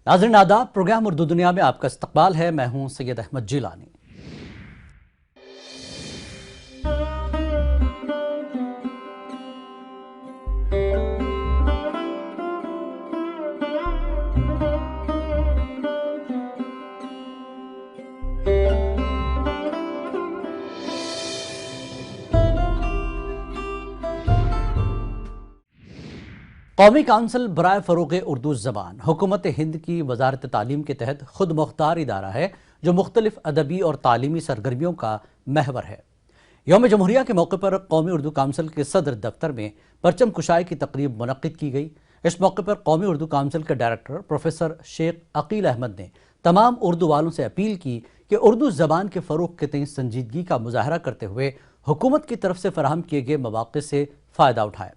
नाज़रीन आदाब, प्रोग्राम उर्दू दुनिया में आपका इस्तकबाल है। मैं हूं सैयद अहमद जिलानी। कौमी काउंसिल बराए फ़रोग़ उर्दू ज़बान हुकूमत हिंद की वजारत तालीम के तहत खुद मुख्तार इदारा है जो मुख्तलिफ अदबी और तालीमी सरगर्मियों का महवर है। यौम जमहूरिया के मौके पर कौमी उर्दू काउंसिल के सदर दफ्तर में परचम कुशाई की तकरीब मुनक्किद की गई। इस मौके पर कौमी उर्दू काउंसिल के डायरेक्टर प्रोफेसर शेख अकील अहमद ने तमाम उर्दू वालों से अपील की कि उर्दू ज़बान के फ़रोग़ के तईं संजीदगी का मुज़ाहरा करते हुए हुकूमत की तरफ से फराहम किए गए मौक़े से फ़ायदा उठाएँ।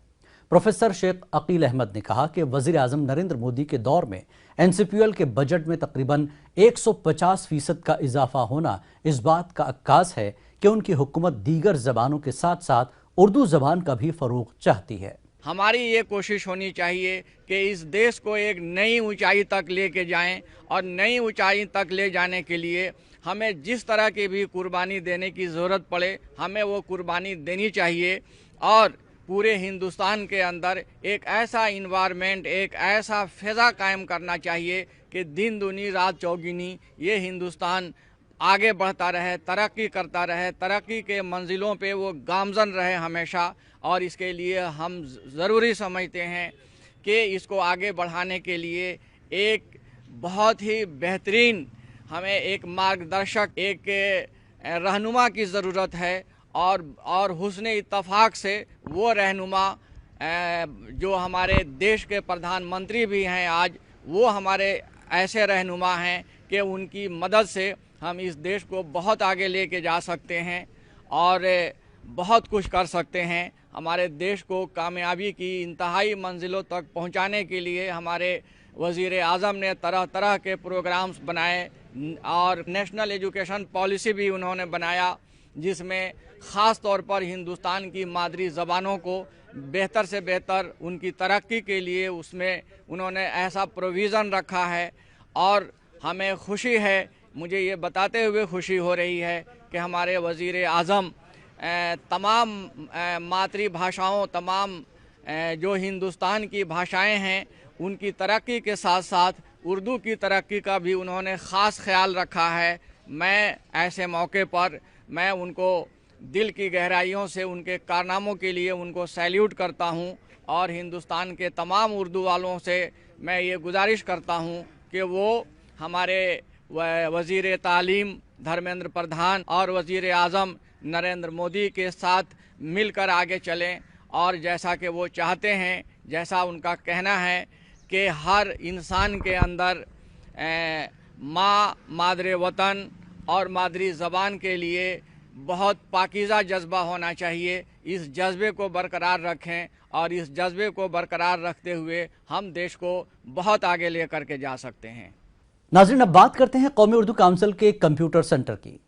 प्रोफेसर शेख अकील अहमद ने कहा कि वज़ीर आज़म नरेंद्र मोदी के दौर में NCPL के बजट में तकरीबन 150% का इजाफा होना इस बात का अक्कास है कि उनकी हुकूमत दीगर ज़बानों के साथ साथ उर्दू ज़बान का भी फ़रोग़ चाहती है। हमारी ये कोशिश होनी चाहिए कि इस देश को एक नई ऊंचाई तक लेके जाएं और नई ऊंचाई तक ले जाने के लिए हमें जिस तरह की भी कुर्बानी देने की ज़रूरत पड़े हमें वो कुर्बानी देनी चाहिए और पूरे हिंदुस्तान के अंदर एक ऐसा इन्वायरमेंट, एक ऐसा फ़िज़ा कायम करना चाहिए कि दिन दूनी रात चौगुनी ये हिंदुस्तान आगे बढ़ता रहे, तरक्की करता रहे, तरक्की के मंजिलों पे वो गामज़न रहे हमेशा। और इसके लिए हम ज़रूरी समझते हैं कि इसको आगे बढ़ाने के लिए एक बहुत ही बेहतरीन हमें एक मार्गदर्शक, एक रहनुमा की ज़रूरत है और हुस्ने इत्तफाक से वो रहनुमा जो हमारे देश के प्रधानमंत्री भी हैं आज, वो हमारे ऐसे रहनुमा हैं कि उनकी मदद से हम इस देश को बहुत आगे लेके जा सकते हैं और बहुत कुछ कर सकते हैं। हमारे देश को कामयाबी की इंतहाई मंजिलों तक पहुंचाने के लिए हमारे वज़ीर आज़म ने तरह तरह के प्रोग्राम्स बनाए और नेशनल एजुकेशन पॉलिसी भी उन्होंने बनाया जिसमें ख़ास तौर पर हिंदुस्तान की मादरी ज़बानों को बेहतर से बेहतर उनकी तरक्की के लिए उसमें उन्होंने ऐसा प्रोविज़न रखा है। और हमें खुशी है, मुझे ये बताते हुए खुशी हो रही है कि हमारे वज़ीर आज़म तमाम मातृभाषाओं, तमाम जो हिंदुस्तान की भाषाएं हैं उनकी तरक्की के साथ साथ उर्दू की तरक्की का भी उन्होंने ख़ास ख्याल रखा है। मैं ऐसे मौके पर मैं उनको दिल की गहराइयों से उनके कारनामों के लिए उनको सैल्यूट करता हूं और हिंदुस्तान के तमाम उर्दू वालों से मैं ये गुजारिश करता हूं कि वो हमारे वज़ीर तालीम धर्मेंद्र प्रधान और वज़ीर आज़म नरेंद्र मोदी के साथ मिलकर आगे चलें और जैसा कि वो चाहते हैं, जैसा उनका कहना है कि हर इंसान के अंदर माँ, मादरे वतन और मादरी ज़बान के लिए बहुत पाकीज़ा जज्बा होना चाहिए। इस जज्बे को बरकरार रखें और इस जज्बे को बरकरार रखते हुए हम देश को बहुत आगे ले करके जा सकते हैं। नाज़रीन, अब बात करते हैं कौमी उर्दू काउंसिल के कंप्यूटर सेंटर की।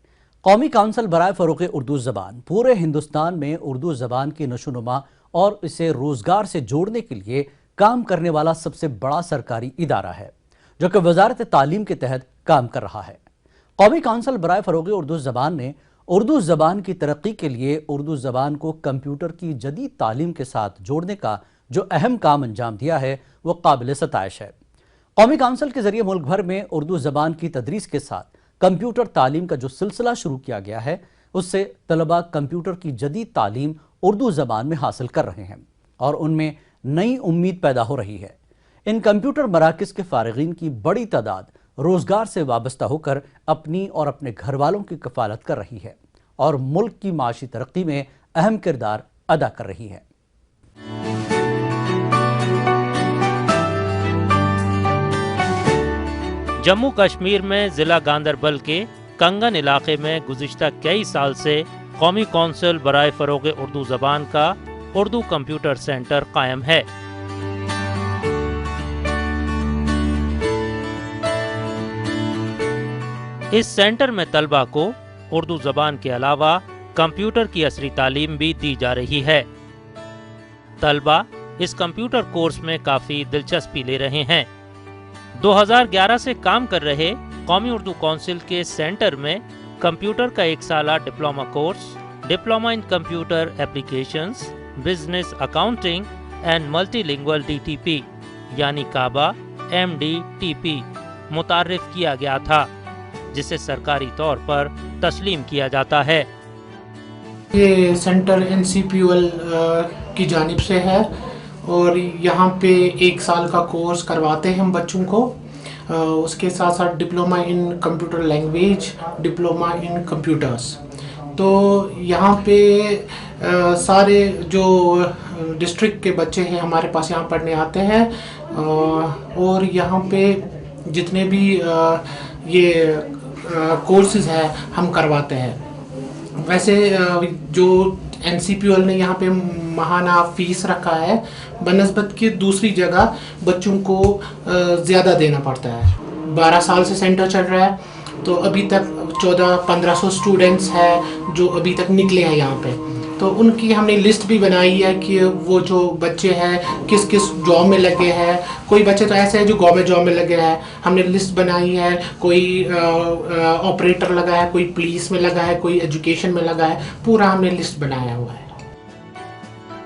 कौमी काउंसिल बराए फ़रोग़ उर्दू ज़बान पूरे हिंदुस्तान में उर्दू ज़बान की नशोनुमा और इसे रोज़गार से जोड़ने के लिए काम करने वाला सबसे बड़ा सरकारी इदारा है जो कि वजारत तालीम के तहत काम कर रहा है। कौमी काउंसिल बराए फ़रोग़ उर्दू ज़बान ने उर्दू ज़बान की तरक्की के लिए उर्दू ज़बान को कंप्यूटर की जदीद तालीम के साथ जोड़ने का जो अहम काम अंजाम दिया है वो काबिल सताइश है। कौमी काउंसिल के ज़रिए मुल्क भर में उर्दू ज़बान की तदरीस के साथ कंप्यूटर तालीम का जो सिलसिला शुरू किया गया है उससे तलबा कंप्यूटर की जदीद तालीम उर्दू ज़बान में हासिल कर रहे हैं और उनमें नई उम्मीद पैदा हो रही है। इन कंप्यूटर मराकज़ के फ़ारिग़ीन की बड़ी तादाद रोज़गार से वाबस्ता होकर अपनी और अपने घर वालों की कफ़ालत कर रही है और मुल्क की माशी तरक्की में अहम किरदार अदा कर रही है। जम्मू कश्मीर में ज़िला गांदरबल के कंगन इलाके में गुज़िश्ता कई साल से कौमी कौंसिल बराए फ़रोग़ उर्दू ज़बान का उर्दू कंप्यूटर सेंटर कायम है। इस सेंटर में तलबा को उर्दू ज़बान के अलावा कंप्यूटर की असरी तालीम भी दी जा रही है। तलबा इस कंप्यूटर कोर्स में काफ़ी दिलचस्पी ले रहे हैं। 2011 से काम कर रहे कौमी उर्दू काउंसिल के सेंटर में कंप्यूटर का 1 साला diploma course, diploma in computer applications, business accounting and multilingual DTP यानी काबा MDTP मुतारिफ किया गया था, जिसे सरकारी तौर पर तस्लीम किया जाता है। ये सेंटर NCPUL की जानिब से है और यहाँ पे 1 साल का कोर्स करवाते हैं हम बच्चों को। उसके साथ साथ diploma in computer language, diploma in computers. तो यहाँ पे सारे जो डिस्ट्रिक्ट के बच्चे हैं हमारे पास यहाँ पढ़ने आते हैं और यहाँ पे जितने भी ये कोर्सेज हैं हम करवाते हैं। वैसे जो NCPUL ने यहाँ पे माहाना फ़ीस रखा है बनस्बत की दूसरी जगह बच्चों को ज़्यादा देना पड़ता है। 12 साल से सेंटर चल रहा है तो अभी तक 1400-1500 स्टूडेंट्स हैं जो अभी तक निकले हैं यहाँ पे। तो उनकी हमने लिस्ट भी बनाई है कि वो जो बच्चे हैं किस किस जॉब में लगे हैं। कोई बच्चे तो ऐसे हैं जो गवर्नमेंट जॉब में लगे हैं, हमने लिस्ट बनाई है। कोई ऑपरेटर लगा है, कोई पुलिस में लगा है, कोई एजुकेशन में लगा है, पूरा हमने लिस्ट बनाया हुआ है।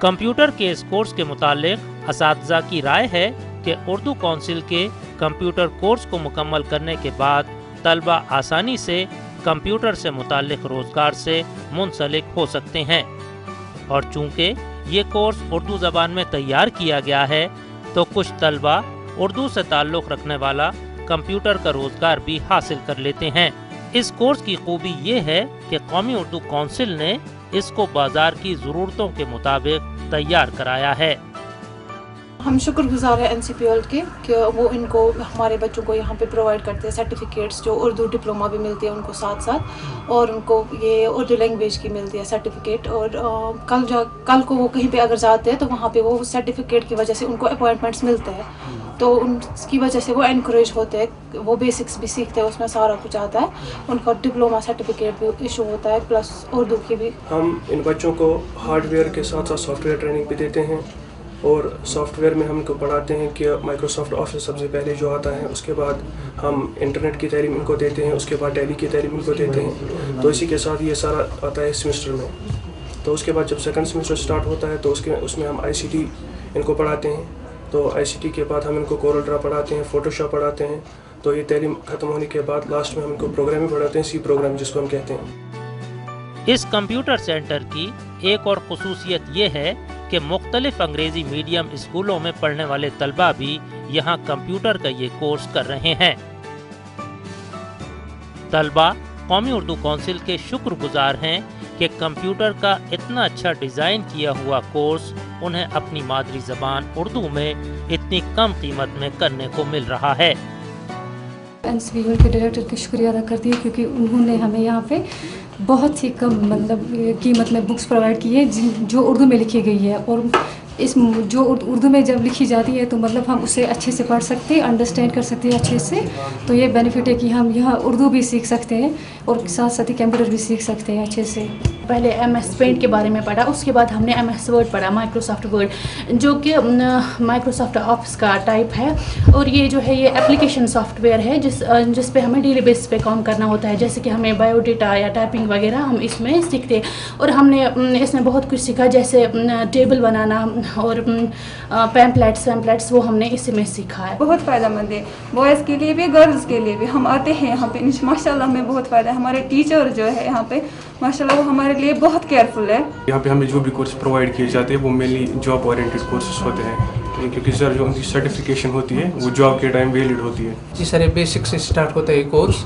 कंप्यूटर के इस कोर्स के मुतालिक असातिज़ा की राय है कि उर्दू काउंसिल के कंप्यूटर कोर्स को मुकम्मल करने के बाद तलबा आसानी से कंप्यूटर से मुतालिक रोज़गार से मुंसलिक हो सकते हैं और चूँकि ये कोर्स उर्दू ज़बान में तैयार किया गया है तो कुछ तलबा उर्दू से ताल्लुक़ रखने वाला कंप्यूटर का रोज़गार भी हासिल कर लेते हैं। इस कोर्स की खूबी ये है कि कौमी उर्दू काउंसिल ने इसको बाज़ार की ज़रूरतों के मुताबिक तैयार कराया है। हम शुक्रगुजार हैं NCPUL के कि वो इनको हमारे बच्चों को यहाँ पे प्रोवाइड करते हैं सर्टिफिकेट्स, जो उर्दू डिप्लोमा भी मिलती है उनको साथ साथ, और उनको ये उर्दू लैंग्वेज की मिलती है सर्टिफिकेट। और कल को वो कहीं पे अगर जाते हैं तो वहाँ पे वो सर्टिफिकेट की वजह से उनको अपॉइंटमेंट्स मिलते हैं, तो उनकी वजह से वो एनकरेज होते हैं, वो बेसिक्स भी सीखते हैं, उसमें सारा कुछ आता है। उनका डिप्लोमा सर्टिफिकेट भी इशू होता है प्लस उर्दू की भी। हम इन बच्चों को हार्डवेयर के साथ साथ सॉफ्टवेयर ट्रेनिंग भी देते हैं और सॉफ्टवेयर में हम इनको पढ़ाते हैं कि माइक्रोसॉफ्ट ऑफिस सबसे पहले जो आता है, उसके बाद हम इंटरनेट की तालीम इनको देते हैं, उसके बाद टैली की तालीम इनको देते हैं। तो इसी के साथ ये सारा आता है सेमेस्टर में। तो उसके बाद जब सेकंड सेमेस्टर स्टार्ट होता है तो उसमें हम ICT इनको पढ़ाते हैं। तो ICT के बाद हम इनको कोरल ड्रा पढ़ाते हैं, फोटोशॉप पढ़ाते हैं। तो ये तालीम ख़त्म होने के बाद लास्ट में हम इनको प्रोग्रामिंग पढ़ाते हैं, C प्रोग्राम जिसको हम कहते हैं। इस कंप्यूटर सेंटर की एक और खुसूसियत ये है कि मुख्तलिफ अंग्रेज़ी मीडियम स्कूलों में पढ़ने वाले तलबा भी यहाँ कंप्यूटर का ये कोर्स कर रहे हैं। तलबा कौमी उर्दू काउंसिल के शुक्रगुजार हैं कि कंप्यूटर का इतना अच्छा डिज़ाइन किया हुआ कोर्स उन्हें अपनी मादरी ज़बान उर्दू में इतनी कम कीमत में करने को मिल रहा है। NCPUL के डायरेक्टर की शुक्रिया अदा करती है क्योंकि उन्होंने हमें यहाँ पे बहुत ही कम कीमत में बुक्स प्रोवाइड की है जो उर्दू में लिखी गई है। और इस जो उर्दू में जब लिखी जाती है तो हम उसे अच्छे से पढ़ सकते हैं, अंडरस्टैंड कर सकते हैं अच्छे से। तो ये बेनिफिट है कि हम यहाँ उर्दू भी सीख सकते हैं और साथ साथ ही कंप्यूटर भी सीख सकते हैं अच्छे से। पहले MS पेंट के बारे में पढ़ा, उसके बाद हमने MS वर्ड पढ़ा, माइक्रोसॉफ्ट वर्ड, जो कि माइक्रोसॉफ्ट ऑफिस का टाइप है। और ये जो है ये एप्लीकेशन सॉफ्टवेयर है जिस पे हमें डेली बेसिस पे काम करना होता है, जैसे कि हमें बायोडेटा या टाइपिंग वगैरह हम इसमें सीखते हैं। और हमने इसमें बहुत कुछ सीखा, जैसे टेबल बनाना और पैम्पलेट्स वो हमने इसी में सीखा है। बहुत फ़ायदेमंद है बॉयज़ के लिए भी गर्ल्स के लिए भी। हम आते हैं यहाँ पे माशाल्लाह हमें बहुत फ़ायदा है। हमारे टीचर जो है यहाँ पे माशाल्लाह वो हमारे लिए बहुत केयरफुल है। यहाँ पे हमें जो भी कोर्स प्रोवाइड किए जाते हैं वो मेनली जॉब ओरिएंटेड कोर्सेज होते हैं, क्योंकि सर जो उनकी सर्टिफिकेशन होती है वो जॉब के टाइम वैलिड होती है। जी सर, बेसिक से स्टार्ट होता है कोर्स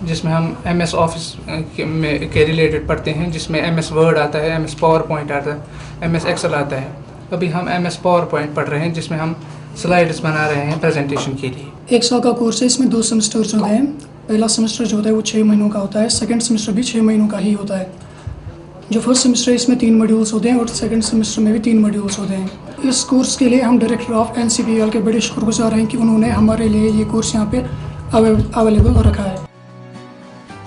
जिसमें हम MS ऑफिस के रिलेटेड पढ़ते हैं, जिसमें MS वर्ड आता है, MS पावर पॉइंट आता है, MS एक्सेल आता है। अभी हम MS पावर पॉइंट पढ़ रहे हैं जिसमें हम स्लाइड्स बना रहे हैं प्रेजेंटेशन के लिए। 1 साल का कोर्स है, इसमें 2 सेमेस्टर्स होते हैं। पहला सेमेस्टर जो होता है वो 6 महीनों का होता है, सेकंड सेमेस्टर भी 6 महीनों का ही होता है। जो फर्स्ट सेमेस्टर है इसमें 3 मॉड्यूल्स होते हैं और सेकंड सेमेस्टर में भी 3 मॉड्यूल्स होते हैं। इस कोर्स के लिए हम डायरेक्टर ऑफ NCPUL के बड़े शुक्रगुजार हैं कि उन्होंने हमारे लिए ये कोर्स यहाँ पे अवेलेबल रखा है।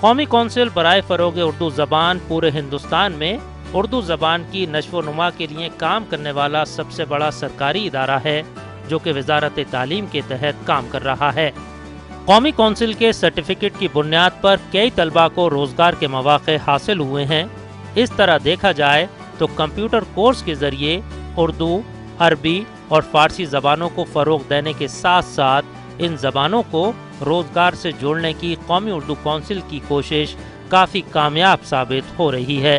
قومی کونسل برائے فروغ اردو زبان پورے ہندوستان میں اردو زبان کی نشو و نما کے لیے کام کرنے والا سب سے بڑا سرکاری ادارہ ہے جو کہ وزارت تعلیم کے تحت کام کر رہا ہے۔ قومی کونسل کے سرٹیفکیٹ کی بنیاد پر کئی طلباء کو روزگار کے مواقع حاصل ہوئے ہیں۔ اس طرح دیکھا جائے تو کمپیوٹر کورس کے ذریعے اردو، عربی اور فارسی زبانوں کو فروغ دینے کے ساتھ ساتھ ان زبانوں کو روزگار سے جوڑنے کی قومی اردو کونسل کی کوشش کافی کامیاب ثابت ہو رہی ہے۔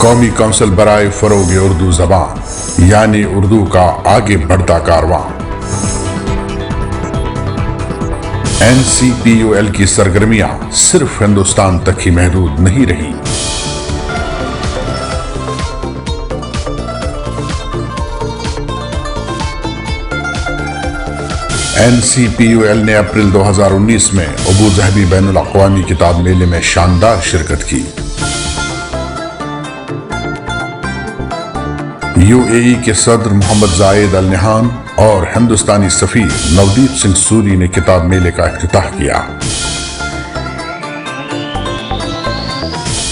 قومی کونسل برائے فروغ اردو زبان یعنی اردو کا آگے بڑھتا کارواں۔ NCPUL کی سرگرمیاں صرف ہندوستان تک ہی محدود نہیں رہی۔ NCPUL نے اپریل 2019 میں ابوظہبی بین الاقوامی کتاب میلے میں شاندار شرکت کی۔ UAE کے صدر محمد زائد ال نہیان اور ہندوستانی سفیر نودیپ سنگھ سوری نے کتاب میلے کا افتتاح کیا۔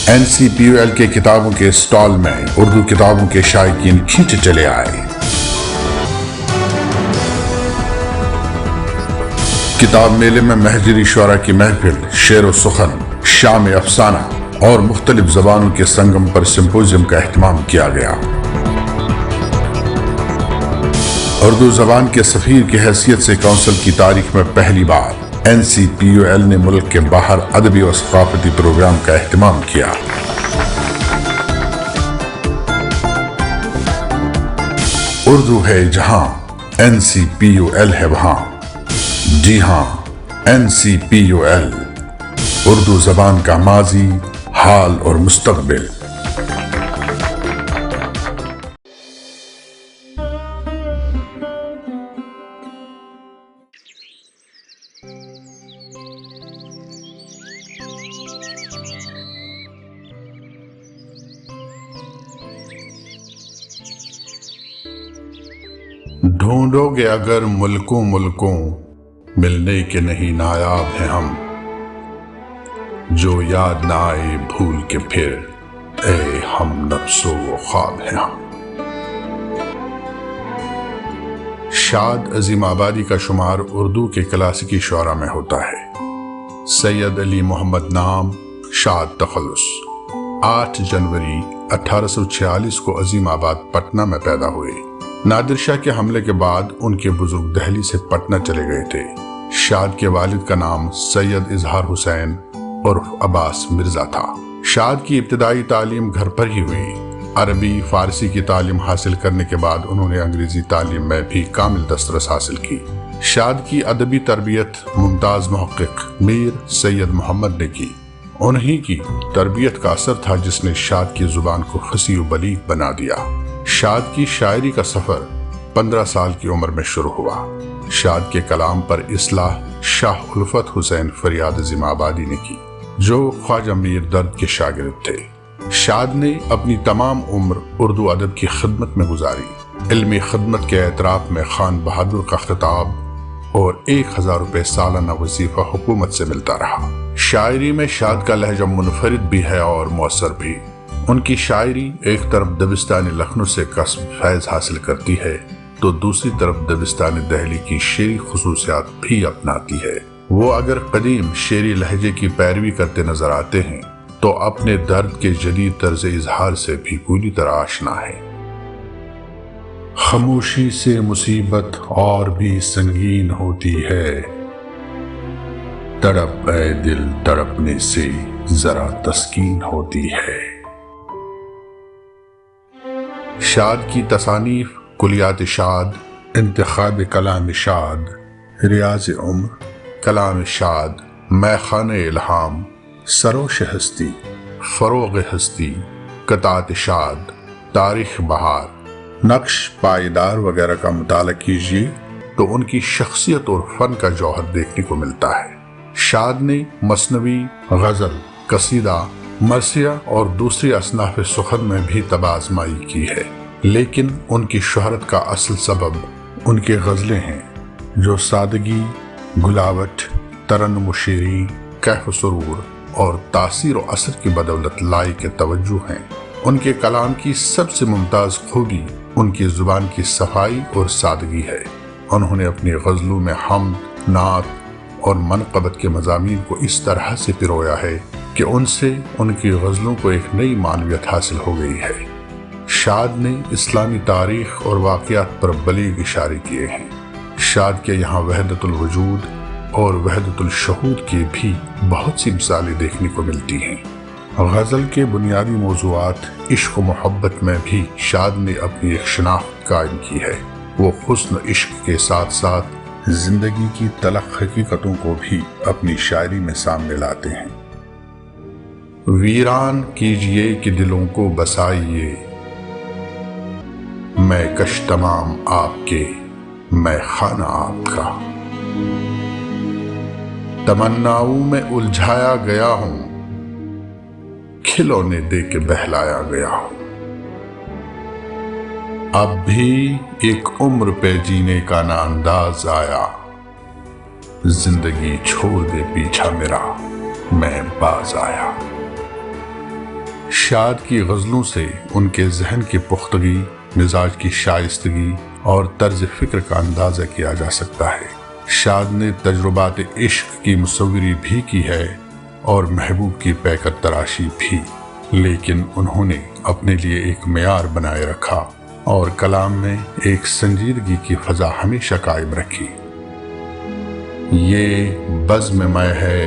NCPUL کے کتابوں کے اسٹال میں اردو کتابوں کے شائقین کھینچے چلے آئے۔ کتاب میلے میں مہجری شعراء کی محفل، شعر و سخن، شام افسانہ اور مختلف زبانوں کے سنگم پر سمپوزیم کا اہتمام کیا گیا۔ اردو زبان کے سفیر کی حیثیت سے کونسل کی تاریخ میں پہلی بار NCPUL نے ملک کے باہر ادبی و ثقافتی پروگرام کا اہتمام کیا۔ اردو ہے جہاں NCPUL ہے وہاں۔ جی ہاں، NCPUL اردو زبان کا ماضی، حال اور مستقبل۔ ڈھونڈو گے اگر ملکوں ملکوں، ملنے کے نہیں نایاب ہیں ہم، جو یاد نہ آئے بھول کے پھر، اے ہم نفس و خواب ہیں ہم۔ شاد عظیم آبادی کا شمار اردو کے کلاسیکی شعراء میں ہوتا ہے۔ سید علی محمد نام، شاد تخلص 8 جنوری 1846 کو عظیم آباد پٹنہ میں پیدا ہوئے۔ نادر شاہ کے حملے کے بعد ان کے بزرگ دہلی سے پٹنہ چلے گئے تھے۔ شاد کے والد کا نام سید اظہار حسین عرف عباس مرزا تھا۔ شاد کی ابتدائی تعلیم گھر پر ہی ہوئی۔ عربی فارسی کی تعلیم حاصل کرنے کے بعد انہوں نے انگریزی تعلیم میں بھی کامل دسترس حاصل کی۔ شاد کی ادبی تربیت ممتاز محقق میر سید محمد نے کی۔ انہی کی تربیت کا اثر تھا جس نے شاد کی زبان کو فصیح و بلیغ بنا دیا۔ شاد کی شاعری کا سفر 15 سال کی عمر میں شروع ہوا۔ شاد کے کلام پر اصلاح شاہ الفت حسین فریاد عظیم آبادی نے کی، جو خواجہ میر درد کے شاگرد تھے۔ شاد نے اپنی تمام عمر اردو ادب کی خدمت میں گزاری۔ علمی خدمت کے اعتراف میں خان بہادر کا خطاب اور 1000 روپے سالانہ وظیفہ حکومت سے ملتا رہا۔ شاعری میں شاد کا لہجہ منفرد بھی ہے اور مؤثر بھی۔ ان کی شاعری ایک طرف دبستانی لکھنؤ سے کسب فیض حاصل کرتی ہے تو دوسری طرف دبستانی دہلی کی شعری خصوصیات بھی اپناتی ہے۔ وہ اگر قدیم شعری لہجے کی پیروی کرتے نظر آتے ہیں تو اپنے درد کے جدید طرز اظہار سے بھی پوری طرح آشنا ہے۔ خاموشی سے مصیبت اور بھی سنگین ہوتی ہے، تڑپ اے دل تڑپنے سے ذرا تسکین ہوتی ہے۔ شاد کی تصانیف کلیات شاد، انتخاب کلام شاد، ریاض عمر، کلام شاد، میخانہ الہام، سروش ہستی، फरोग हस्ती, कतात शाद, तारीख बहार, नक्श पायदार वगैरह का मुताला कीजिए तो उनकी शख्सियत और फन का जौहर देखने को मिलता है। शाद ने मसनवी, गज़ल, कसीदा, मरसिया और दूसरी असनाफ सुखन में भी तबाज़माई की है, लेकिन उनकी शोहरत का असल सबब उनके गज़लें हैं जो सादगी, गुलावट, तरन्नुम शेरी, कैफ सुरूर और तासीर और असर की बदौलत लायक तवज्जो हैं। उनके कलाम की सबसे मुमताज़ खूबी उनकी ज़ुबान की सफाई और सादगी है। उन्होंने अपनी गज़लों में हमद, नात और मनक़बत के मज़ामीन को इस तरह से पिरोया है कि उनसे उनकी गज़लों को एक नई मानवियत हासिल हो गई है। शाद ने इस्लामी तारीख़ और वाक़यात पर बलीग इशारे किए हैं। शाद के यहाँ वहदतुल वजूद और वहदतुल शहूद की भी बहुत सी मिसालें देखने को मिलती हैं। गज़ल के बुनियादी मौज़ूआत इश्क व मोहब्बत में भी शाद ने अपनी एक शनाख्त कायम की है। वो हुस्न इश्क के साथ साथ जिंदगी की तलख हकीकतों को भी अपनी शायरी में सामने लाते हैं। वीरान कीजिए कि दिलों को बसाइए, मैं कश तमाम आपके, मैं खाना आपका। तमन्नाओं में उलझाया गया हूं, खिलौने दे के बहलाया गया हूं। अब भी एक उम्र पे जीने का ना अंदाज आया, जिंदगी छोड़ दे पीछा मेरा, मैं बाज आया। शाद की गज़लों से उनके जहन की पुख्तगी, मिजाज की शाइस्तगी और तर्ज फिक्र का अंदाज़ा किया जा सकता है। शाद ने तजुर्बात इश्क की मुसव्वरी भी की है और महबूब की पैकर तराशी भी, लेकिन उन्होंने अपने लिए एक मेयार बनाए रखा और कलाम में एक संजीदगी की फ़ज़ा हमेशा कायम रखी। ये बज़्म मैं है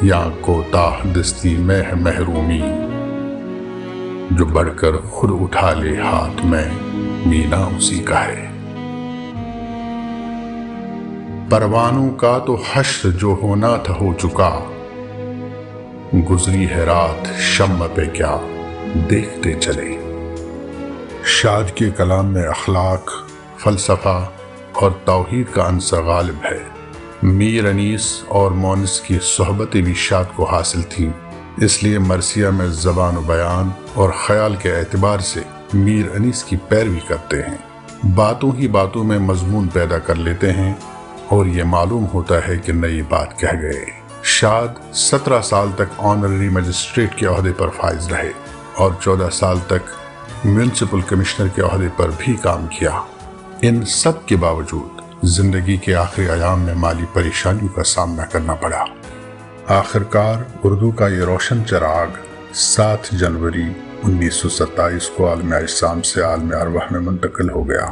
या कोताह दस्ती में है महरूमी, जो बढ़कर खुद उठा ले हाथ में मीना उसी का है। परवानों का तो हश्र जो होना था हो चुका, गुजरी है रात शम्म पे क्या देखते चले। शाद के कलाम में अखलाक, फ़लसफ़ा और तौहीद का अंसर गालिब है। मीर अनीस और मोनिस की सोहबतें भी शाद को हासिल थीं, इसलिए मरसिया में ज़बान व बयान और ख़याल के एतबार से मीर अनीस की पैरवी करते हैं। बातों ही बातों में मजमून पैदा कर लेते हैं और ये मालूम होता है कि नई बात कह गए। शाद 17 साल तक ऑनररी मजिस्ट्रेट के ओहदे पर फाइज रहे और 14 साल तक म्यूनिसिपल कमिश्नर के ओहदे पर भी काम किया। इन सब के बावजूद जिंदगी के आखिरी अयाम में माली परेशानियों का सामना करना पड़ा। आखिरकार उर्दू का ये रोशन चिराग 7 जनवरी 1927 को आलम अजसाम से आलम अरवाह में मुंतकिल हो गया,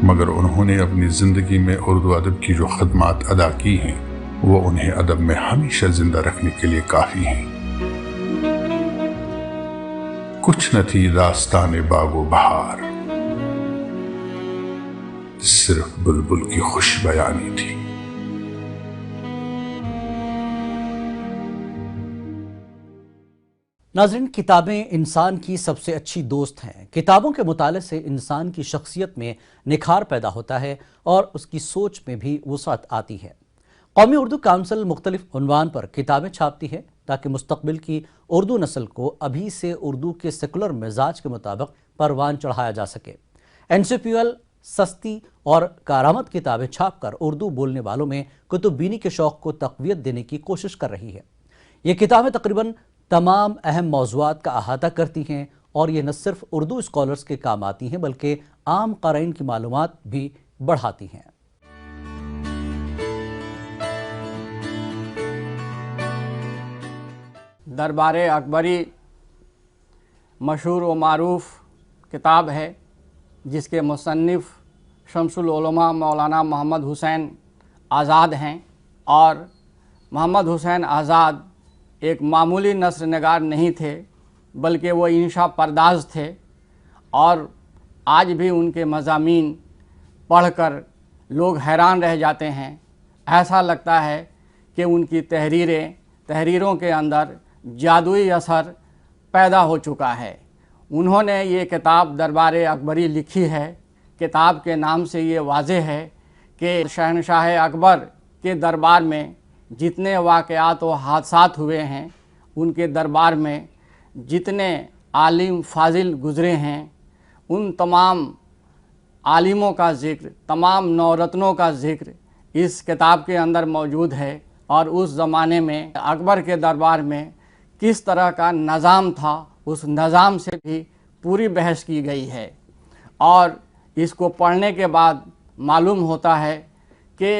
मगर उन्होंने अपनी ज़िंदगी में उर्दू अदब की जो खदमात अदा की हैं वो उन्हें अदब में हमेशा जिंदा रखने के लिए काफ़ी हैं। कुछ न थी दास्तान बागो बहार, सिर्फ बुलबुल की खुश बयानी थी। नाज़रीन, किताबें इंसान की सबसे अच्छी दोस्त हैं। किताबों के मुताले से इंसान की शख्सियत में निखार पैदा होता है और उसकी सोच में भी वुसअत आती है। कौमी उर्दू काउंसिल मुख्तलिफ उन्वान पर किताबें छापती है ताकि मुस्तकबिल की उर्दू नस्ल को अभी से उर्दू के सेकुलर मिजाज के मुताबिक परवान चढ़ाया जा सके। NCPL सस्ती और कारामद किताबें छापकर उर्दू बोलने वालों में कुतुबीनी के शौक़ को तक़वियत देने की कोशिश कर रही है। ये किताबें तकरीबन तमाम अहम मौज़ूआत का अहाता करती हैं और ये न सिर्फ उर्दू स्कॉलर्स के काम आती हैं बल्कि आम क़ारीन की मालूमात भी बढ़ाती हैं। दरबार अकबरी मशहूर व मारूफ किताब है जिसके मुसन्निफ़ शमसुल उलमा मौलाना मोहम्मद हुसैन आज़ाद हैं और मोहम्मद हुसैन आज़ाद एक मामूली नस्र नगार नहीं थे बल्कि वो इंशा परदाज थे और आज भी उनके मज़ामीन पढ़कर लोग हैरान रह जाते हैं। ऐसा लगता है कि उनकी तहरीरों के अंदर जादुई असर पैदा हो चुका है। उन्होंने ये किताब दरबार अकबरी लिखी है। किताब के नाम से ये वाज़ेह है कि शहनशाह अकबर के दरबार में जितने वाक़यात व हादसात हुए हैं, उनके दरबार में जितने आलिम फाजिल गुज़रे हैं, उन तमाम आलिमों का ज़िक्र, तमाम नौरत्नों का ज़िक्र इस किताब के अंदर मौजूद है। और उस ज़माने में अकबर के दरबार में किस तरह का निज़ाम था, उस निज़ाम से भी पूरी बहस की गई है। और इसको पढ़ने के बाद मालूम होता है कि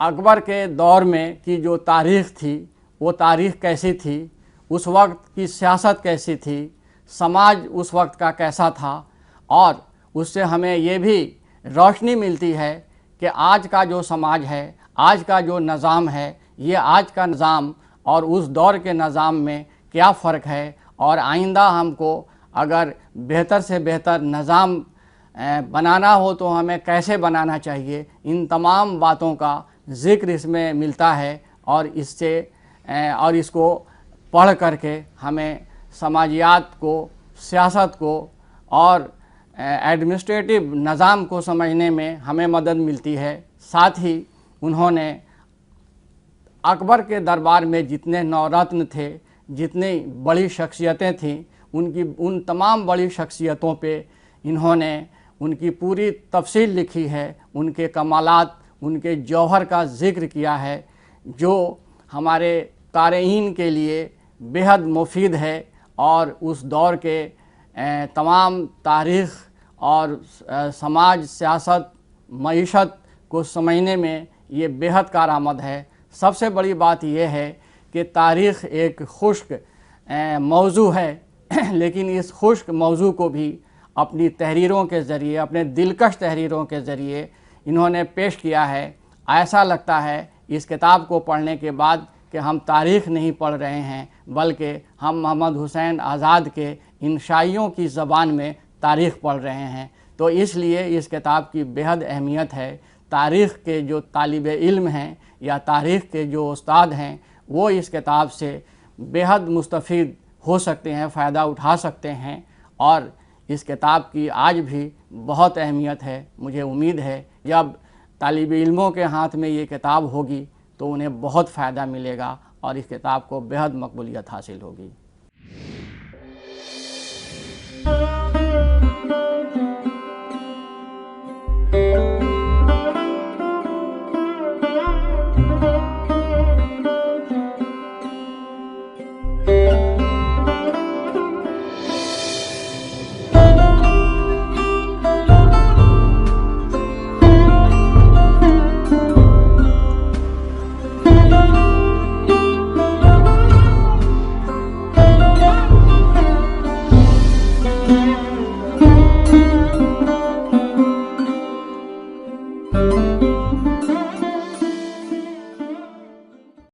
अकबर के दौर में की जो तारीख़ थी, वो तारीख़ कैसी थी, उस वक्त की सियासत कैसी थी, समाज उस वक्त का कैसा था। और उससे हमें ये भी रोशनी मिलती है कि आज का जो समाज है, आज का जो निज़ाम है, ये आज का निज़ाम और उस दौर के निज़ाम में क्या फ़र्क है, और आइंदा हमको अगर बेहतर से बेहतर निज़ाम बनाना हो तो हमें कैसे बनाना चाहिए। इन तमाम बातों का ज़िक्र इसमें मिलता है। और इसको पढ़ करके हमें समाजियात को, सियासत को और एडमिनिस्ट्रेटिव निज़ाम को समझने में हमें मदद मिलती है। साथ ही उन्होंने अकबर के दरबार में जितने नौरत्न थे, जितनी बड़ी शख्सियतें थीं, उन तमाम बड़ी शख्सियतों पे इन्होंने उनकी पूरी तफसील लिखी है, उनके कमालात, उनके जौहर का ज़िक्र किया है, जो हमारे क़ारीन के लिए बेहद मुफीद है। और उस दौर के तमाम तारीख़ और समाज, सियासत, मईशत को समझने में ये बेहद कारआमद है। सबसे बड़ी बात यह है कि तारीख़ एक खुश्क मौजू है, लेकिन इस खुश्क मौजू को भी अपनी तहरीरों के ज़रिए, अपने दिलकश तहरीरों के ज़रिए इन्होंने पेश किया है। ऐसा लगता है इस किताब को पढ़ने के बाद कि हम तारीख़ नहीं पढ़ रहे हैं, बल्कि हम मोहम्मद हुसैन आज़ाद के इन शाइयों की ज़बान में तारीख़ पढ़ रहे हैं। तो इसलिए इस किताब की बेहद अहमियत है। तारीख़ के जो तालिब इल्म हैं या तारीख़ के जो उस्ताद हैं, वो इस किताब से बेहद मुस्तफ़ीद हो सकते हैं, फ़ायदा उठा सकते हैं। और इस किताब की आज भी बहुत अहमियत है। मुझे उम्मीद है जब तालिब इल्मों के हाथ में ये किताब होगी तो उन्हें बहुत फ़ायदा मिलेगा और इस किताब को बेहद मकबूलियत हासिल होगी।